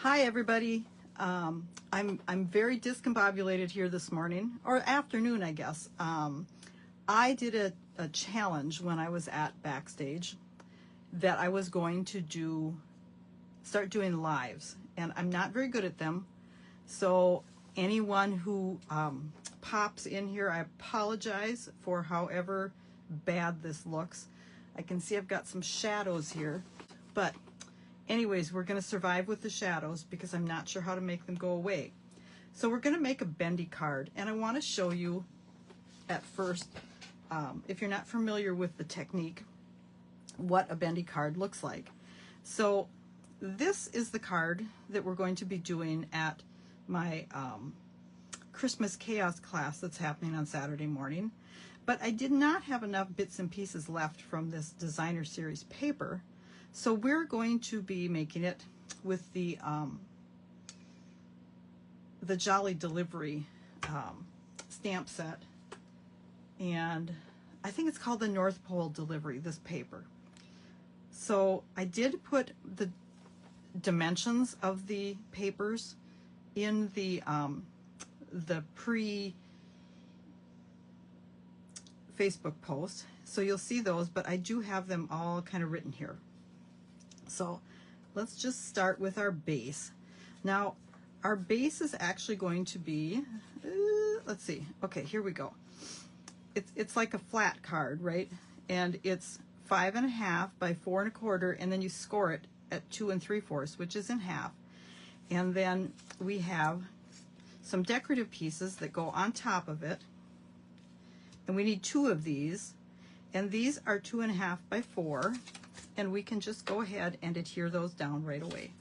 Hi everybody. I'm very discombobulated here this morning, or afternoon I guess. I did a challenge when I was at Backstage that I was going to start doing lives, and I'm not very good at them. So anyone who pops in here, I apologize for however bad this looks. I can see I've got some shadows here, but anyways, we're going to survive with the shadows because I'm not sure how to make them go away. So we're going to make a bendy card, and I want to show you at first, if you're not familiar with the technique, what a bendy card looks like. So this is the card that we're going to be doing at my Christmas Chaos class that's happening on Saturday morning. But I did not have enough bits and pieces left from this designer series paper. So we're going to be making it with the Jolly Delivery stamp set, and I think it's called the North Pole Delivery, this paper. So I did put the dimensions of the papers in the pre-Facebook post, so you'll see those, but I do have them all kind of written here. So let's just start with our base. Now, our base is actually going to be, let's see, okay, here we go. It's like a flat card, right? And it's 5.5 by 4 1/4, and then you score it at 2 3/4, which is in half. And then we have some decorative pieces that go on top of it, and we need 2 of these, and these are 2.5 by 4. And we can just go ahead and adhere those down right away.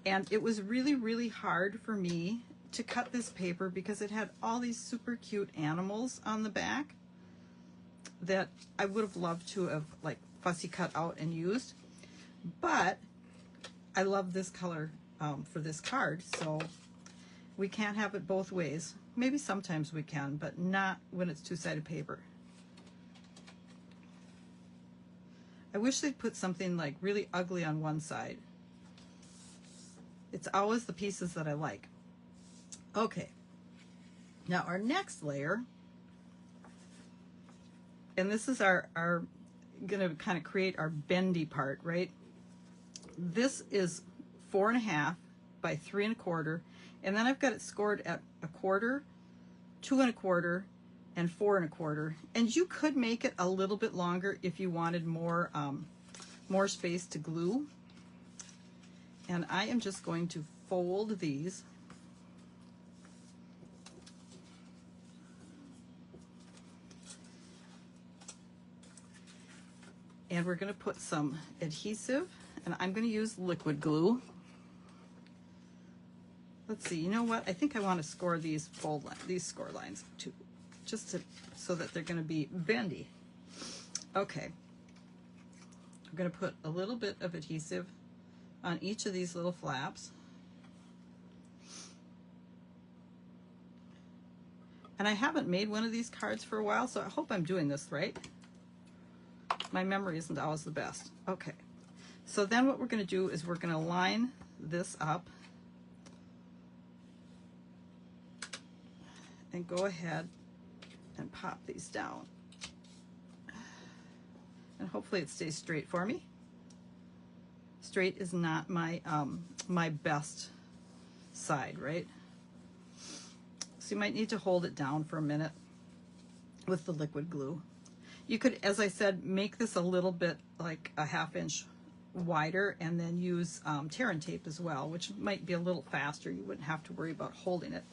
And it was really, really hard for me to cut this paper because it had all these super cute animals on the back that I would have loved to have like fussy cut out and used. But I love this color for this card, so we can't have it both ways. Maybe sometimes we can, but not when it's two-sided paper. I wish they'd put something like really ugly on one side. It's always the pieces that I like. Okay, now our next layer, and this is our gonna kind of create our bendy part, right? This is 4.5 by 3 1/4, and then I've got it scored at 1/4, 2 1/4, and 4 1/4, and you could make it a little bit longer if you wanted more space to glue. And I am just going to fold these, and we're going to put some adhesive, and I'm going to use liquid glue. Let's see, you know what, I think I want to score these these score lines too, just so that they're going to be bendy. Okay, I'm going to put a little bit of adhesive on each of these little flaps. And I haven't made one of these cards for a while, so I hope I'm doing this right. My memory isn't always the best. Okay, so then what we're going to do is we're going to line this up and go ahead and pop these down, and hopefully it stays straight for me. Straight is not my my best side, right? So you might need to hold it down for a minute with the liquid glue. You could, as I said, make this a little bit like a 1/2 inch wider, and then use tear and tape as well, which might be a little faster. You wouldn't have to worry about holding it.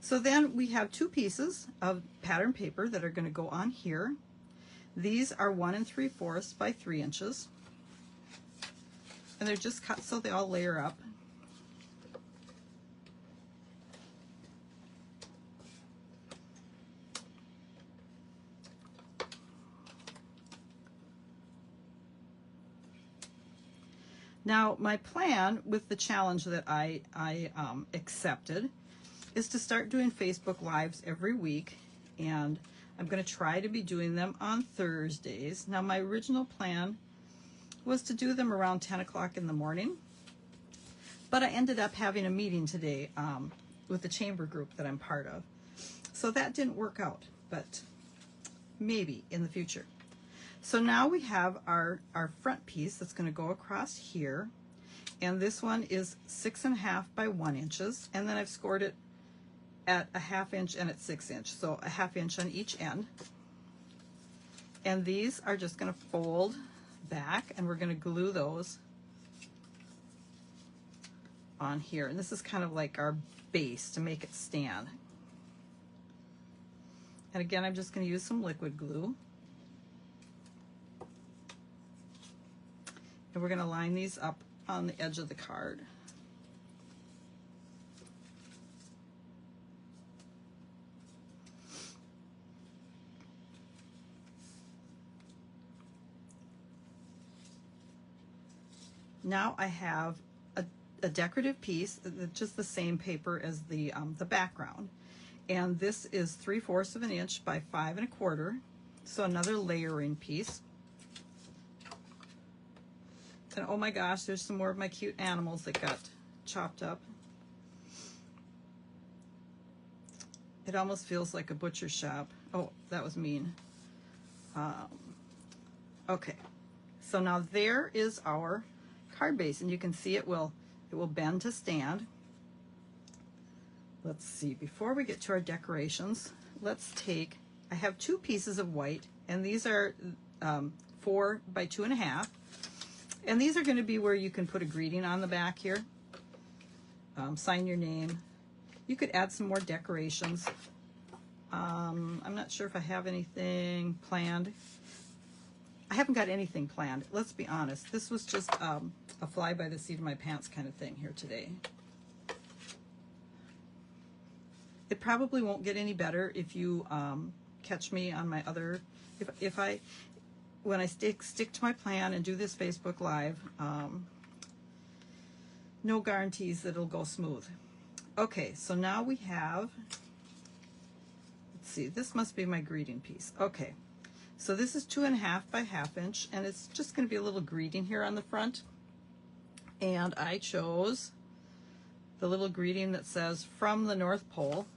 So then we have 2 pieces of pattern paper that are going to go on here. These are 1 3/4 by 3 inches, and they're just cut so they all layer up. Now, my plan with the challenge that I accepted is to start doing Facebook Lives every week, and I'm going to try to be doing them on Thursdays. Now, my original plan was to do them around 10 o'clock in the morning, But I ended up having a meeting today with the chamber group that I'm part of. So that didn't work out, but maybe in the future. So now we have our front piece that's going to go across here. And this one is 6.5 by 1 inches. And then I've scored it at 1/2 inch and at 6 inch. So 1/2 inch on each end. And these are just going to fold back, and we're going to glue those on here. And this is kind of like our base to make it stand. And again, I'm just going to use some liquid glue. And we're going to line these up on the edge of the card. Now I have a decorative piece, just the same paper as the background. And this is 3/4 of an inch by 5 1/4. So another layering piece. And oh my gosh, there's some more of my cute animals that got chopped up. It almost feels like a butcher shop. Oh, that was mean. Okay, so now there is our card base, and you can see it will bend to stand. Let's see, before we get to our decorations, let's take, I have 2 pieces of white, and these are 4 by 2.5. And these are going to be where you can put a greeting on the back here. Sign your name. You could add some more decorations. I'm not sure if I have anything planned. I haven't got anything planned. Let's be honest. This was just a fly by the seat of my pants kind of thing here today. It probably won't get any better if you catch me on my other, when I stick to my plan and do this Facebook Live, no guarantees that it'll go smooth. Okay, so now we have, let's see, this must be my greeting piece. Okay, so this is 2.5 by 1/2 inch, and it's just going to be a little greeting here on the front. And I chose the little greeting that says, "From the North Pole."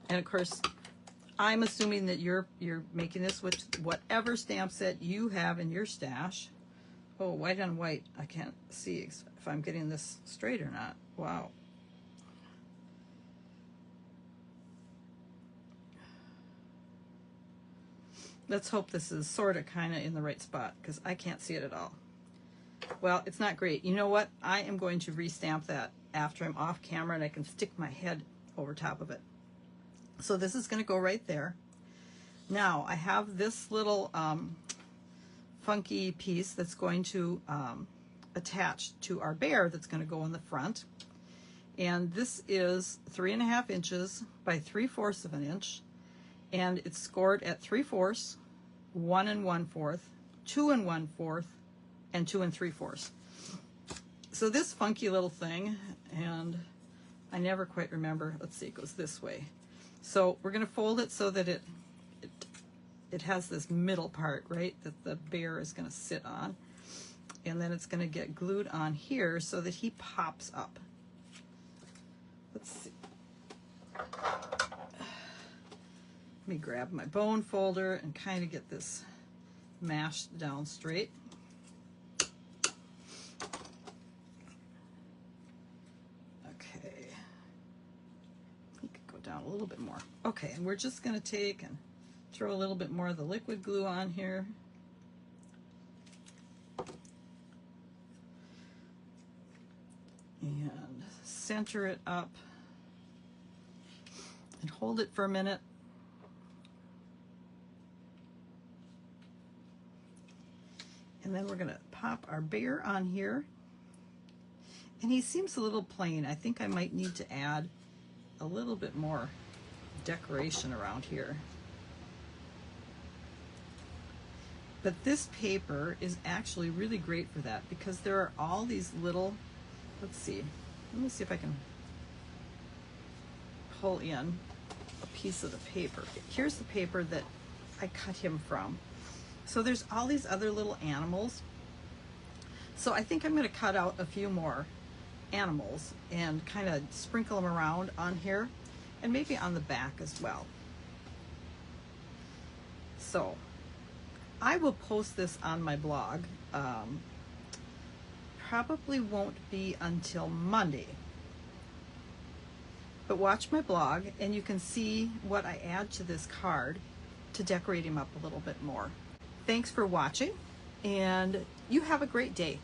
And of course, I'm assuming that you're making this with whatever stamp set you have in your stash. Oh, white on white. I can't see if I'm getting this straight or not. Wow. Let's hope this is sort of kind of in the right spot, because I can't see it at all. Well, it's not great. You know what? I am going to restamp that after I'm off camera and I can stick my head over top of it. So this is going to go right there. Now I have this little funky piece that's going to attach to our bear that's going to go in the front. And this is 3.5 inches by 3/4 of an inch. And it's scored at 3/4, 1 1/4, 2 1/4, and 2 3/4. So this funky little thing, and I never quite remember, let's see, it goes this way. So we're going to fold it so that it has this middle part, right, that the bear is going to sit on. And then it's going to get glued on here so that he pops up. Let's see. Let me grab my bone folder and kind of get this mashed down straight. Okay. You could go down a little bit more. Okay, and we're just going to take and throw a little bit more of the liquid glue on here. And center it up and hold it for a minute. And then we're going to pop our bear on here. And he seems a little plain. I think I might need to add a little bit more decoration around here. But this paper is actually really great for that, because there are all these little, let's see, let me see if I can pull in a piece of the paper. Here's the paper that I cut him from. So there's all these other little animals. So I think I'm going to cut out a few more animals and kind of sprinkle them around on here and maybe on the back as well. So I will post this on my blog. Probably won't be until Monday. But watch my blog and you can see what I add to this card to decorate him up a little bit more. Thanks for watching, and you have a great day.